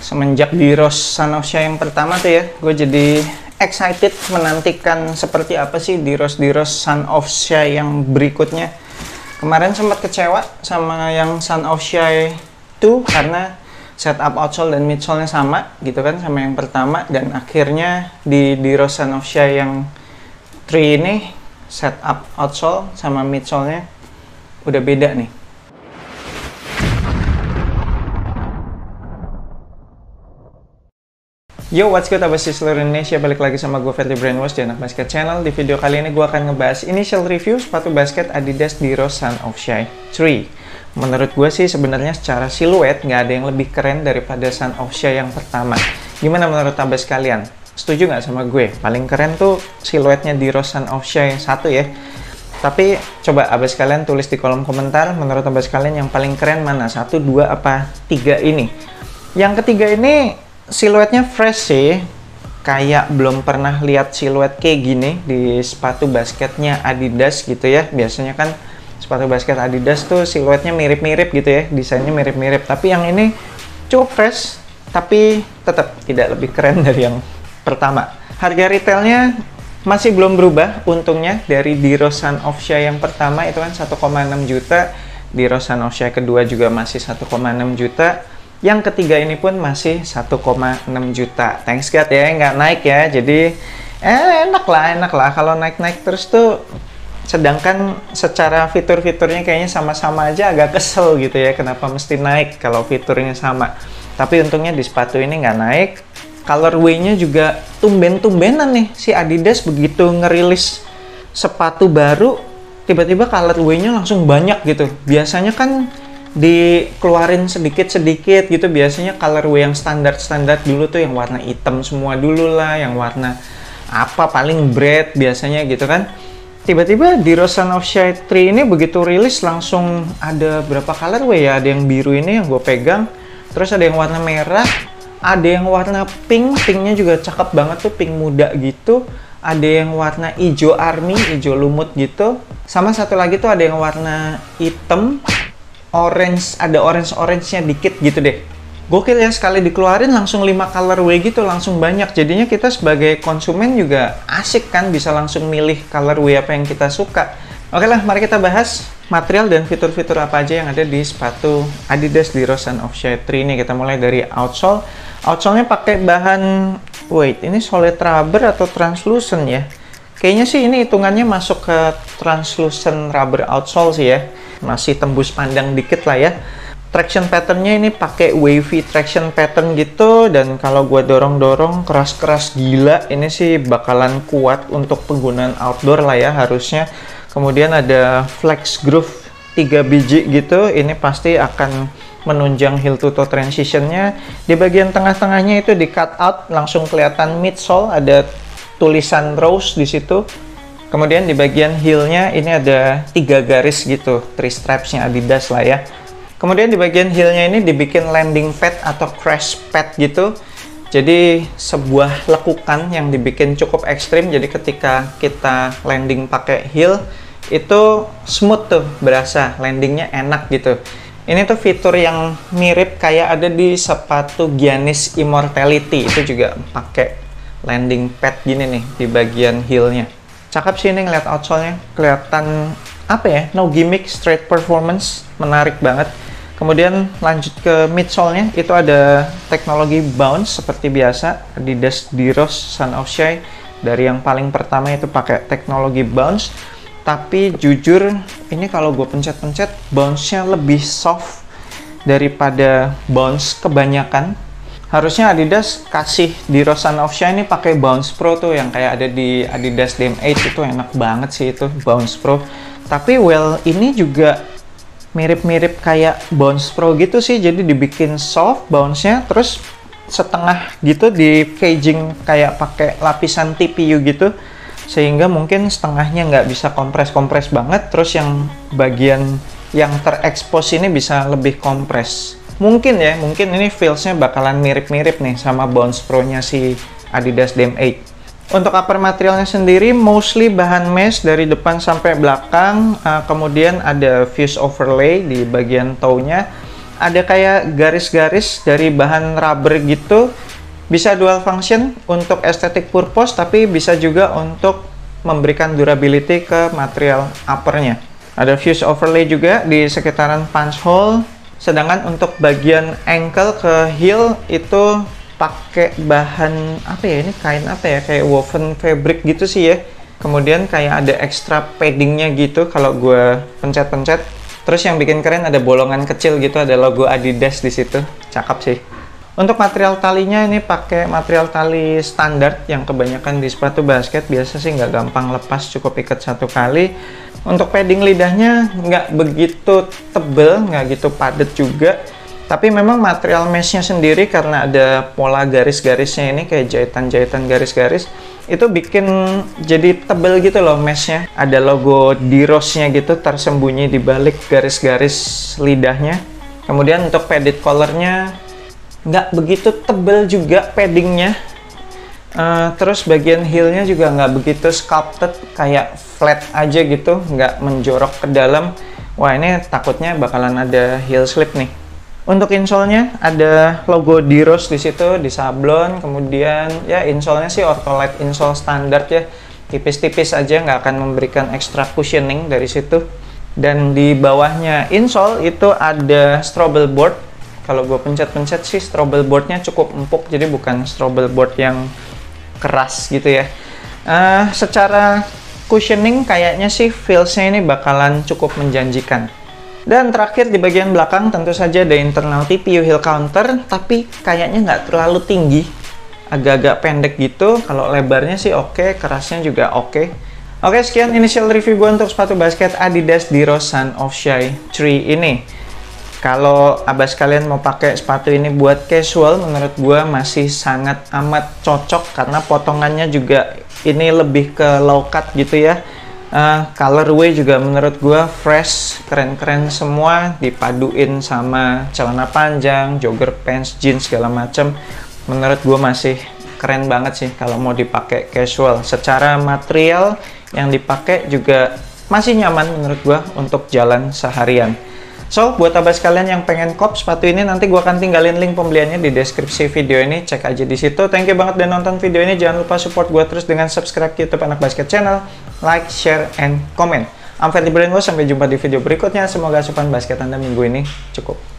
Semenjak di Rose Son of Shay yang pertama tuh ya, gue jadi excited menantikan seperti apa sih di Rose Son of Shay yang berikutnya. Kemarin sempat kecewa sama yang Son of Shay 2 karena setup outsole dan midsole-nya sama gitu kan sama yang pertama, dan akhirnya di Rose Son of Shay yang 3 ini setup outsole sama midsole-nya udah beda nih. Yo, what's good abas di seluruh Indonesia, balik lagi sama gue Ferdi Brainwash di Anak Basket Channel. Di video kali ini gue akan ngebahas initial review sepatu basket Adidas di Rose Son of Shay 3. Menurut gue sih sebenarnya secara siluet nggak ada yang lebih keren daripada Son of Shay yang pertama. Gimana menurut abas kalian? Setuju nggak sama gue? Paling keren tuh siluetnya di Rose Son of Shay 1 ya. Tapi coba abas kalian tulis di kolom komentar, menurut abas kalian yang paling keren mana? 1, 2, apa 3 ini? Yang ketiga ini siluetnya fresh sih, kayak belum pernah lihat siluet kayak gini di sepatu basketnya Adidas gitu ya. Biasanya kan sepatu basket Adidas tuh siluetnya mirip-mirip gitu ya, desainnya mirip-mirip. Tapi yang ini cukup fresh, tapi tetap tidak lebih keren dari yang pertama. Harga retailnya masih belum berubah untungnya dari di Rose Son of Shay yang pertama itu kan 1,6 juta, di Rose Son of Shay kedua juga masih 1,6 juta. Yang ketiga ini pun masih 1,6 juta. Thanks God ya, nggak naik ya. Jadi enak lah kalau naik-naik terus tuh. Sedangkan secara fitur-fiturnya kayaknya sama-sama aja, agak kesel gitu ya. Kenapa mesti naik kalau fiturnya sama. Tapi untungnya di sepatu ini nggak naik. Colorway-nya juga tumben-tumbenan nih. Si Adidas begitu ngerilis sepatu baru, tiba-tiba colorway-nya langsung banyak gitu. Biasanya kan dikeluarin sedikit-sedikit gitu, biasanya colorway yang standar-standar dulu tuh yang warna hitam semua dulu lah, yang warna apa paling bread biasanya gitu kan. Tiba-tiba di Rose Son of Shay 3 ini begitu rilis langsung ada berapa colorway ya, ada yang biru ini yang gue pegang, terus ada yang warna merah, ada yang warna pink, pinknya juga cakep banget tuh, pink muda gitu, ada yang warna hijau army, hijau lumut gitu, sama satu lagi tuh ada yang warna hitam, orange, ada orange-nya dikit gitu deh. Gokil ya, sekali dikeluarin langsung 5 colorway gitu, langsung banyak. Jadinya kita sebagai konsumen juga asik kan, bisa langsung milih colorway apa yang kita suka. Oke lah, mari kita bahas material dan fitur-fitur apa aja yang ada di sepatu Adidas di Rose Son of Shay 3 ini. Kita mulai dari outsole. Outsole-nya pakai bahan, wait, ini solid rubber atau translucent ya? Kayaknya sih ini hitungannya masuk ke translucent rubber outsole sih ya. Masih tembus pandang dikit lah ya. Traction patternnya ini pakai wavy traction pattern gitu, dan kalau gua dorong-dorong keras-keras gila, ini sih bakalan kuat untuk penggunaan outdoor lah ya harusnya. Kemudian ada flex groove 3 biji gitu, ini pasti akan menunjang heel to toe transitionnya. Di bagian tengah-tengahnya itu di cut out, langsung kelihatan midsole, ada tulisan Rose di situ. Kemudian di bagian heel-nya ini ada 3 garis gitu, 3 stripes-nya Adidas lah ya. Kemudian di bagian heel-nya ini dibikin landing pad atau crash pad gitu. Jadi sebuah lekukan yang dibikin cukup ekstrim. Jadi ketika kita landing pakai heel itu smooth tuh, berasa landingnya enak gitu. Ini tuh fitur yang mirip kayak ada di sepatu Giannis Immortality, itu juga pakai landing pad gini nih di bagian heel-nya. Cakep sih ini ngeliat outsole-nya, kelihatan apa ya, no gimmick, straight performance, menarik banget. Kemudian lanjut ke midsole-nya, itu ada teknologi bounce seperti biasa Adidas di Rose Son of Shay. Dari yang paling pertama itu pakai teknologi bounce, tapi jujur ini kalau gue pencet-pencet bounce-nya lebih soft daripada bounce kebanyakan. Harusnya Adidas kasih di Rose Son of Shay ini pakai Bounce Pro tuh yang kayak ada di Adidas DM8, itu enak banget sih itu Bounce Pro. Tapi well, ini juga mirip-mirip kayak Bounce Pro gitu sih, jadi dibikin soft bounce-nya, terus setengah gitu di caging kayak pakai lapisan TPU gitu, sehingga mungkin setengahnya nggak bisa kompres-kompres banget, terus yang bagian yang terekspos ini bisa lebih kompres. Mungkin ya, mungkin ini feels-nya bakalan mirip-mirip nih sama Bounce Pro-nya si Adidas DM8. Untuk upper materialnya sendiri, mostly bahan mesh dari depan sampai belakang. Kemudian ada fuse overlay di bagian toe-nya. ada kayak garis-garis dari bahan rubber gitu. Bisa dual function untuk aesthetic purpose, tapi bisa juga untuk memberikan durability ke material uppernya. Ada fuse overlay juga di sekitaran punch hole. Sedangkan untuk bagian ankle ke heel itu pakai bahan apa ya, ini kain apa ya, kayak woven fabric gitu sih ya. Kemudian kayak ada extra paddingnya gitu kalau gue pencet-pencet. Terus yang bikin keren ada bolongan kecil gitu, ada logo Adidas di situ. Cakep sih. Untuk material talinya ini pakai material tali standar yang kebanyakan di sepatu basket. Biasa sih nggak gampang lepas, cukup ikat satu kali. Untuk padding lidahnya nggak begitu tebel, nggak gitu padat juga. Tapi memang material meshnya sendiri karena ada pola garis-garisnya ini kayak jahitan-jahitan garis-garis, itu bikin jadi tebel gitu loh meshnya. Ada logo D-Rose-nya gitu tersembunyi di balik garis-garis lidahnya. Kemudian untuk padded collarnya nggak begitu tebel juga paddingnya. Terus bagian heelnya juga nggak begitu sculpted, kayak flat aja gitu, nggak menjorok ke dalam. Wah, ini takutnya bakalan ada heel slip nih. Untuk insole-nya ada logo D-Rose di situ, di sablon. Kemudian ya insole-nya sih Ortholite insole standar ya, tipis-tipis aja, nggak akan memberikan extra cushioning dari situ. Dan di bawahnya insole itu ada strobel board. Kalau gue pencet-pencet sih strobel boardnya cukup empuk, jadi bukan strobel board yang keras gitu ya. Secara cushioning kayaknya sih feels-nya ini bakalan cukup menjanjikan. Dan terakhir di bagian belakang tentu saja ada internal TPU heel counter, tapi kayaknya nggak terlalu tinggi, agak-agak pendek gitu. Kalau lebarnya sih oke, kerasnya juga oke. Oke, sekian initial review gue untuk sepatu basket Adidas D-Rose Son of Shy 3 ini. Kalau abas kalian mau pakai sepatu ini buat casual, menurut gue masih sangat amat cocok karena potongannya juga ini lebih ke low cut gitu ya. Colorway juga menurut gue fresh, keren-keren semua, dipaduin sama celana panjang, jogger pants, jeans segala macem. Menurut gue masih keren banget sih kalau mau dipakai casual. Secara material yang dipakai juga masih nyaman menurut gue untuk jalan seharian. So, buat abas kalian yang pengen kop sepatu ini, nanti gue akan tinggalin link pembeliannya di deskripsi video ini. Cek aja di situ. Thank you banget udah nonton video ini. Jangan lupa support gue terus dengan subscribe YouTube Anak Basket Channel, like, share, and comment. I'm Ferdy Brainwash. Sampai jumpa di video berikutnya. Semoga asupan basket Anda minggu ini cukup.